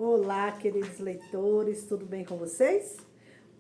Olá, queridos leitores, tudo bem com vocês?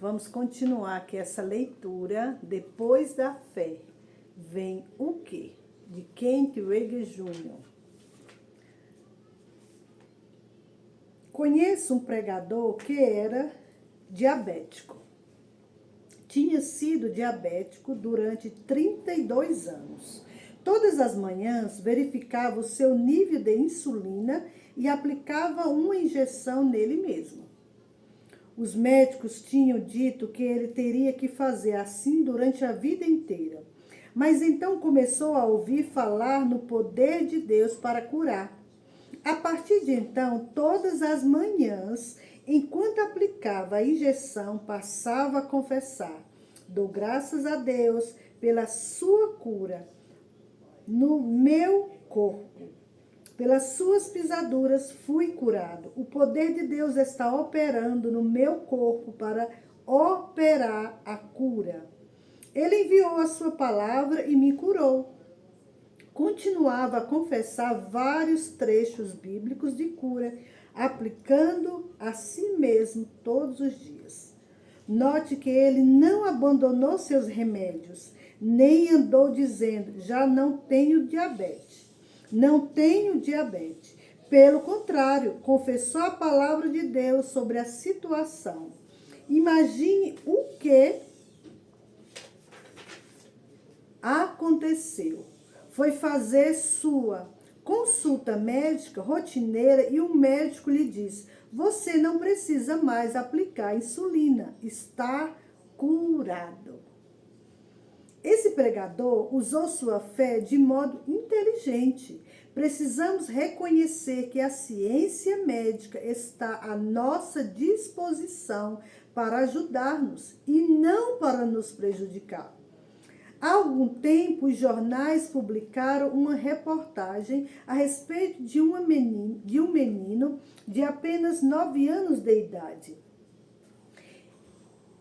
Vamos continuar aqui essa leitura. Depois da fé vem o quê? De Kent Regis Jr. Conheço um pregador que era diabético. Tinha sido diabético durante 32 anos. Todas as manhãs verificava o seu nível de insulina e aplicava uma injeção nele mesmo. Os médicos tinham dito que ele teria que fazer assim durante a vida inteira. Mas então começou a ouvir falar no poder de Deus para curar. A partir de então, todas as manhãs, enquanto aplicava a injeção, passava a confessar: dou graças a Deus pela sua cura no meu corpo. Pelas suas pisaduras fui curado. O poder de Deus está operando no meu corpo para operar a cura. Ele enviou a sua palavra e me curou. Continuava a confessar vários trechos bíblicos de cura, aplicando a si mesmo todos os dias. Note que ele não abandonou seus remédios, nem andou dizendo: já não tenho diabetes. Não tenho diabetes. Pelo contrário, confessou a palavra de Deus sobre a situação. Imagine o que aconteceu. Foi fazer sua consulta médica rotineira e o médico lhe disse: você não precisa mais aplicar insulina, está curado. Esse pregador usou sua fé de modo inteligente. Precisamos reconhecer que a ciência médica está à nossa disposição para ajudar-nos e não para nos prejudicar. Há algum tempo, os jornais publicaram uma reportagem a respeito de um menino de apenas 9 anos de idade.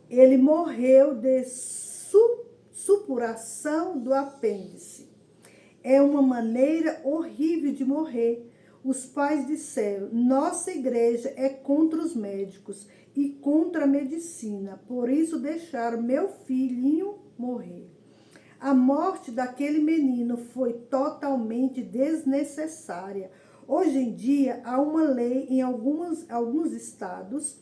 Ele morreu de supuração do apêndice. É uma maneira horrível de morrer. Os pais disseram: nossa igreja é contra os médicos e contra a medicina, por isso deixaram meu filhinho morrer. A morte daquele menino foi totalmente desnecessária. Hoje em dia, há uma lei em alguns estados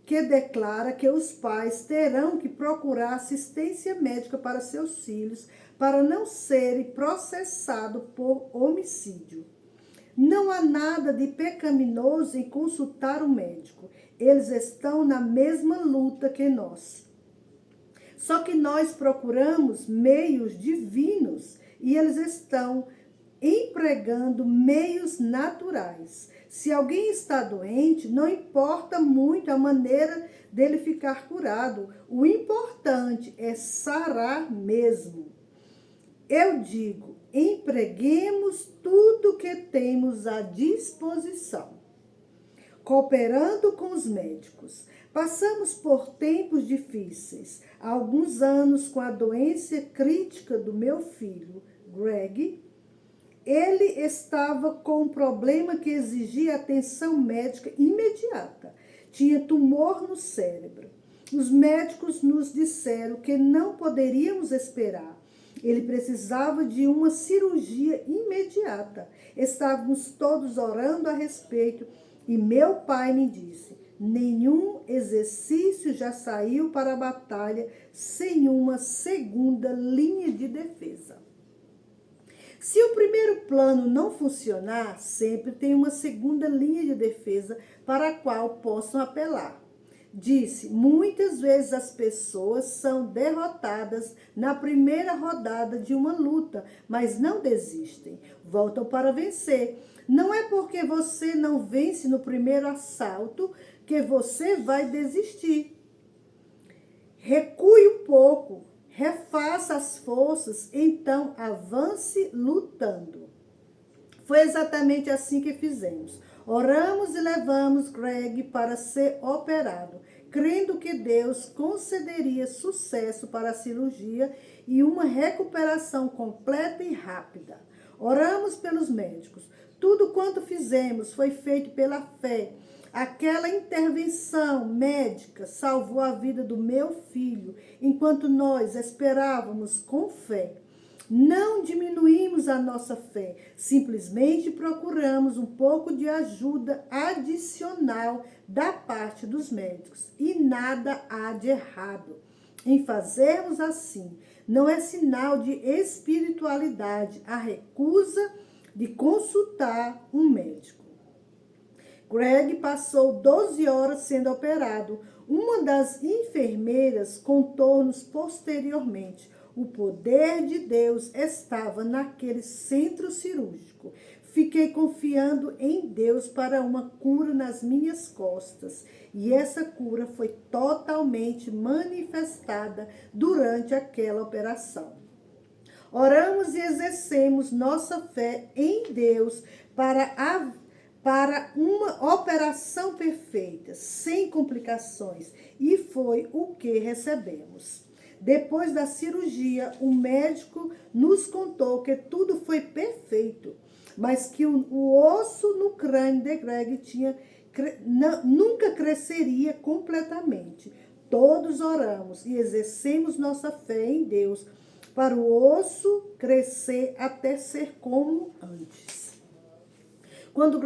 que declara que os pais terão que procurar assistência médica para seus filhos para não serem processados por homicídio. Não há nada de pecaminoso em consultar o médico. Eles estão na mesma luta que nós. Só que nós procuramos meios divinos e eles estão empregando meios naturais. Se alguém está doente, não importa muito a maneira dele ficar curado. O importante é sarar mesmo. Eu digo, empreguemos tudo que temos à disposição. Cooperando com os médicos. Passamos por tempos difíceis. Há alguns anos, com a doença crítica do meu filho, Greg, ele estava com um problema que exigia atenção médica imediata. Tinha tumor no cérebro. Os médicos nos disseram que não poderíamos esperar. Ele precisava de uma cirurgia imediata. Estávamos todos orando a respeito e meu pai me disse: nenhum exercício já saiu para a batalha sem uma segunda linha de defesa. Se o primeiro plano não funcionar, sempre tem uma segunda linha de defesa para a qual possam apelar. Disse: muitas vezes as pessoas são derrotadas na primeira rodada de uma luta, mas não desistem, voltam para vencer. Não é porque você não vence no primeiro assalto que você vai desistir. Recue um pouco, refaça as forças, então avance lutando. Foi exatamente assim que fizemos. Oramos e levamos Greg para ser operado, crendo que Deus concederia sucesso para a cirurgia e uma recuperação completa e rápida. Oramos pelos médicos. Tudo quanto fizemos foi feito pela fé. Aquela intervenção médica salvou a vida do meu filho, enquanto nós esperávamos com fé. Não diminuímos a nossa fé, simplesmente procuramos um pouco de ajuda adicional da parte dos médicos. E nada há de errado em fazermos assim. Não é sinal de espiritualidade a recusa de consultar um médico. Greg passou 12 horas sendo operado. Uma das enfermeiras contou-nos posteriormente: o poder de Deus estava naquele centro cirúrgico. Fiquei confiando em Deus para uma cura nas minhas costas. E essa cura foi totalmente manifestada durante aquela operação. Oramos e exercemos nossa fé em Deus para uma operação perfeita, sem complicações, e foi o que recebemos. Depois da cirurgia, o médico nos contou que tudo foi perfeito, mas que o osso no crânio de Greg nunca cresceria completamente. Todos oramos e exercemos nossa fé em Deus para o osso crescer até ser como antes. Quando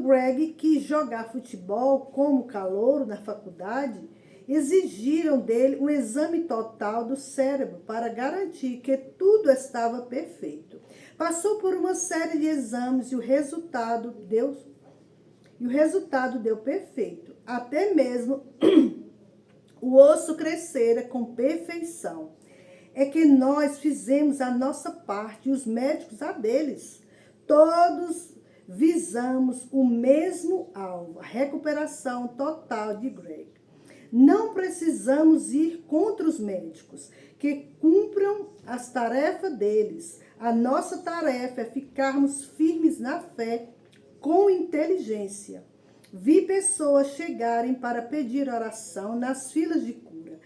Greg quis jogar futebol como calouro na faculdade, exigiram dele um exame total do cérebro para garantir que tudo estava perfeito. Passou por uma série de exames e o resultado deu perfeito. Até mesmo o osso crescera com perfeição. É que nós fizemos a nossa parte e os médicos a deles. Todos visamos o mesmo alvo, a recuperação total de Greg. Não precisamos ir contra os médicos, que cumpram as tarefas deles. A nossa tarefa é ficarmos firmes na fé com inteligência. Vi pessoas chegarem para pedir oração nas filas de cura.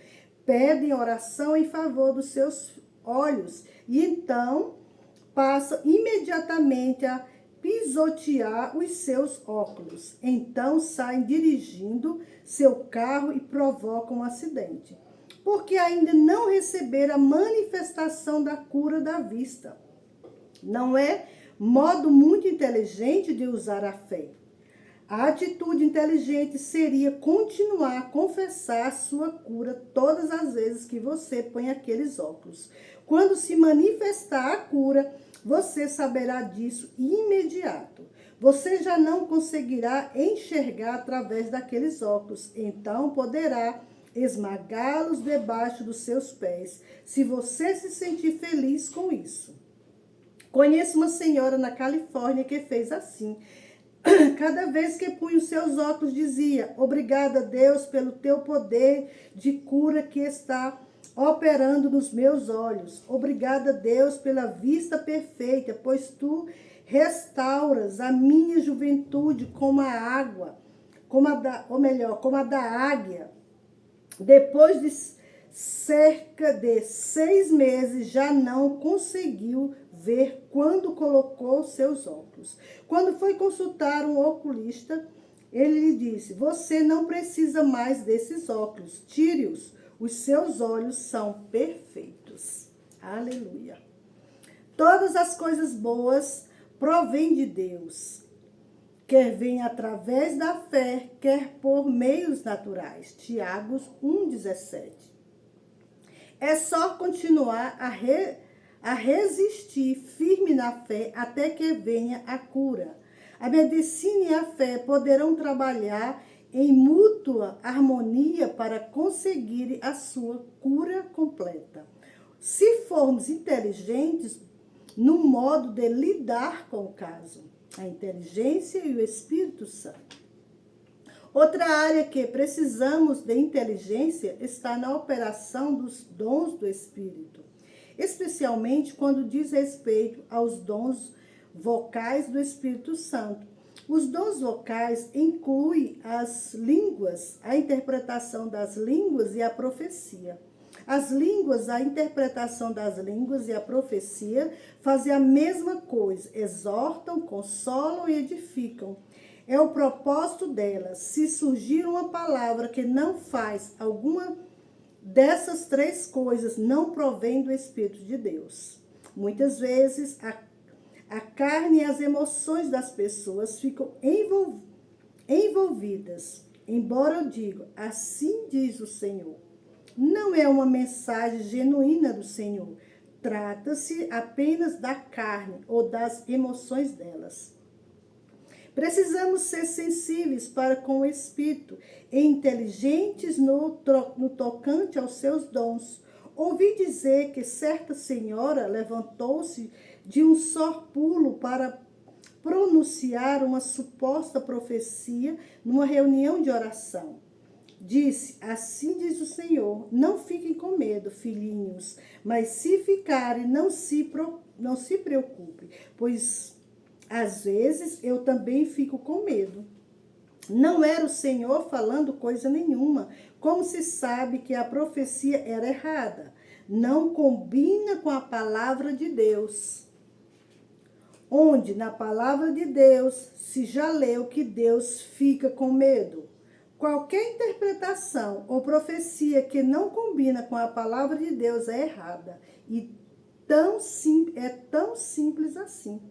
Pedem oração em favor dos seus olhos e então passam imediatamente a pisotear os seus óculos. Então saem dirigindo seu carro e provocam um acidente, porque ainda não receberam a manifestação da cura da vista. Não é modo muito inteligente de usar a fé. A atitude inteligente seria continuar a confessar a sua cura todas as vezes que você põe aqueles óculos. Quando se manifestar a cura, você saberá disso imediato. Você já não conseguirá enxergar através daqueles óculos, então poderá esmagá-los debaixo dos seus pés, se você se sentir feliz com isso. Conheço uma senhora na Califórnia que fez assim. Cada vez que punha os seus óculos, dizia: obrigada, Deus, pelo teu poder de cura que está operando nos meus olhos. Obrigada, Deus, pela vista perfeita, pois tu restauras a minha juventude como a água, como a da águia. Depois de cerca de 6 meses, já não conseguiu ver quando colocou seus óculos. Quando foi consultar um oculista, ele lhe disse: você não precisa mais desses óculos, tire-os, os seus olhos são perfeitos. Aleluia. Todas as coisas boas provêm de Deus, quer venha através da fé, quer por meios naturais. Tiago 1,17. É só continuar a resistir firme na fé até que venha a cura. A medicina e a fé poderão trabalhar em mútua harmonia para conseguir a sua cura completa. Se formos inteligentes no modo de lidar com o caso, a inteligência e o Espírito Santo. Outra área que precisamos de inteligência está na operação dos dons do Espírito, especialmente quando diz respeito aos dons vocais do Espírito Santo. Os dons vocais incluem as línguas, a interpretação das línguas e a profecia. As línguas, a interpretação das línguas e a profecia fazem a mesma coisa, exortam, consolam e edificam. É o propósito delas. Se surgir uma palavra que não faz alguma dessas três coisas, não provém do Espírito de Deus. Muitas vezes, a carne e as emoções das pessoas ficam envolvidas. Embora eu diga, assim diz o Senhor. Não é uma mensagem genuína do Senhor. Trata-se apenas da carne ou das emoções delas. Precisamos ser sensíveis para com o Espírito e inteligentes no tocante aos seus dons. Ouvi dizer que certa senhora levantou-se de um só pulo para pronunciar uma suposta profecia numa reunião de oração. Disse, assim diz o Senhor, não fiquem com medo, filhinhos, mas se ficarem, não se preocupem, pois às vezes eu também fico com medo. Não era o Senhor falando coisa nenhuma, como se sabe que a profecia era errada. Não combina com a palavra de Deus. Onde na palavra de Deus se já leu que Deus fica com medo. Qualquer interpretação ou profecia que não combina com a palavra de Deus é errada. E é tão simples assim.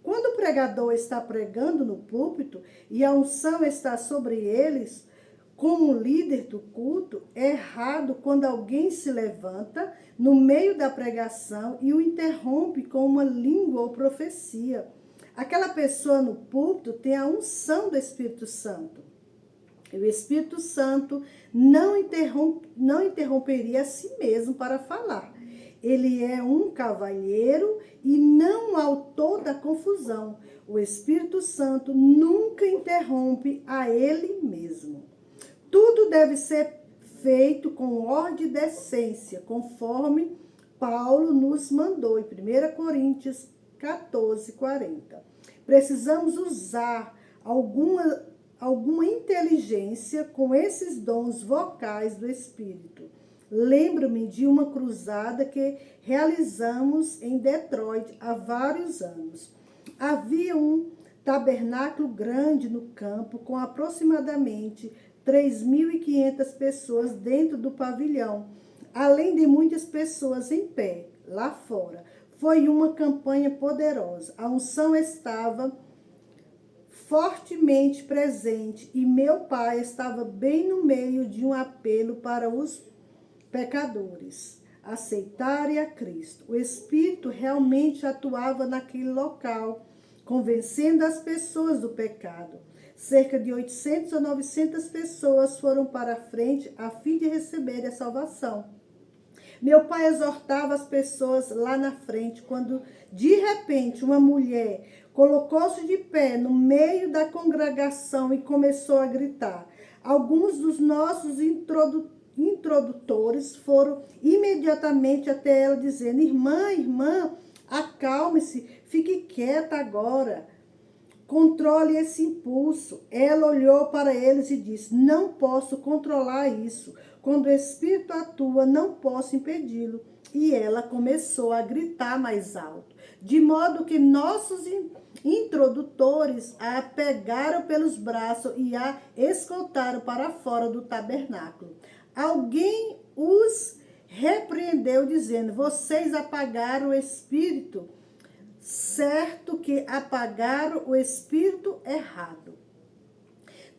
Quando o pregador está pregando no púlpito e a unção está sobre eles, como líder do culto, é errado quando alguém se levanta no meio da pregação e o interrompe com uma língua ou profecia. Aquela pessoa no púlpito tem a unção do Espírito Santo. E o Espírito Santo não interromperia a si mesmo para falar. Ele é um cavalheiro e não autor da confusão. O Espírito Santo nunca interrompe a ele mesmo. Tudo deve ser feito com ordem e decência, conforme Paulo nos mandou em 1 Coríntios 14, 40. Precisamos usar alguma inteligência com esses dons vocais do Espírito. Lembro-me de uma cruzada que realizamos em Detroit há vários anos. Havia um tabernáculo grande no campo com aproximadamente 3.500 pessoas dentro do pavilhão, além de muitas pessoas em pé, lá fora. Foi uma campanha poderosa. A unção estava fortemente presente e meu pai estava bem no meio de um apelo para os pecadores aceitarem a Cristo. O Espírito realmente atuava naquele local, convencendo as pessoas do pecado. Cerca de 800 a 900 pessoas foram para a frente a fim de receber a salvação. Meu pai exortava as pessoas lá na frente, quando de repente uma mulher colocou-se de pé no meio da congregação e começou a gritar. Alguns dos nossos introdutores foram imediatamente até ela, dizendo: irmã, acalme-se, fique quieta agora. Controle esse impulso. Ela olhou para eles e disse: não posso controlar isso. Quando o Espírito atua, não posso impedi-lo. E ela começou a gritar mais alto, de modo que nossos introdutores a pegaram pelos braços e a escoltaram para fora do tabernáculo. Alguém os repreendeu, dizendo: vocês apagaram o Espírito. Certo que apagaram o Espírito errado.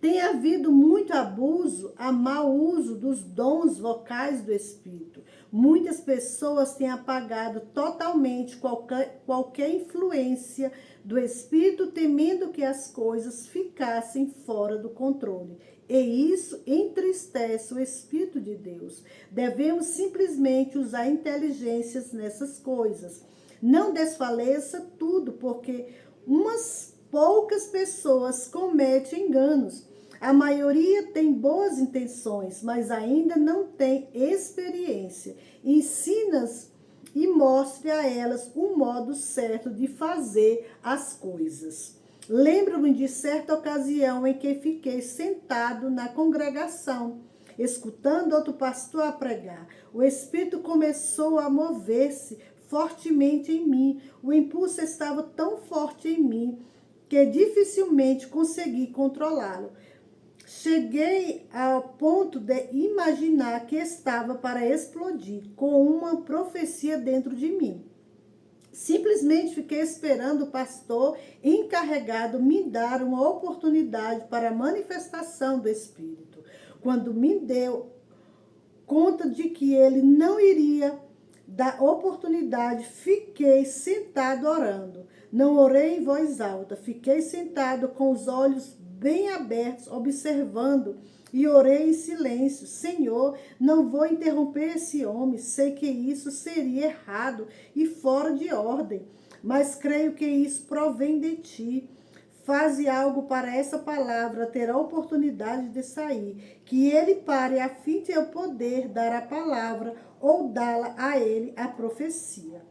Tem havido muito abuso, a mau uso dos dons vocais do Espírito. Muitas pessoas têm apagado totalmente qualquer influência do Espírito, temendo que as coisas ficassem fora do controle. E isso entristece o Espírito de Deus. Devemos simplesmente usar inteligências nessas coisas. Não desfaleça tudo, porque umas poucas pessoas cometem enganos. A maioria tem boas intenções, mas ainda não tem experiência. Ensina-as e mostre a elas o modo certo de fazer as coisas. Lembro-me de certa ocasião em que fiquei sentado na congregação escutando outro pastor a pregar. O Espírito começou a mover-se fortemente em mim. O impulso estava tão forte em mim que dificilmente consegui controlá-lo. Cheguei ao ponto de imaginar que estava para explodir, com uma profecia dentro de mim. Simplesmente fiquei esperando o pastor encarregado me dar uma oportunidade para a manifestação do Espírito. Quando me deu conta de que ele não iria dar oportunidade, fiquei sentado orando. Não orei em voz alta, fiquei sentado com os olhos bem abertos, observando, e orei em silêncio. Senhor, não vou interromper esse homem, sei que isso seria errado e fora de ordem, mas creio que isso provém de ti. Faze algo para essa palavra ter a oportunidade de sair, que ele pare a fim de eu poder dar a palavra ou dá-la a ele a profecia.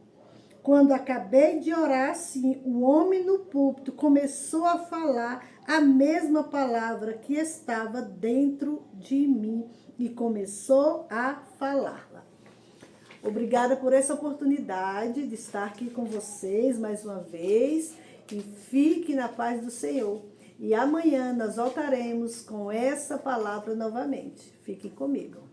Quando acabei de orar assim, o homem no púlpito começou a falar a mesma palavra que estava dentro de mim e começou a falá-la. Obrigada por essa oportunidade de estar aqui com vocês mais uma vez e fique na paz do Senhor. E amanhã nós voltaremos com essa palavra novamente. Fiquem comigo.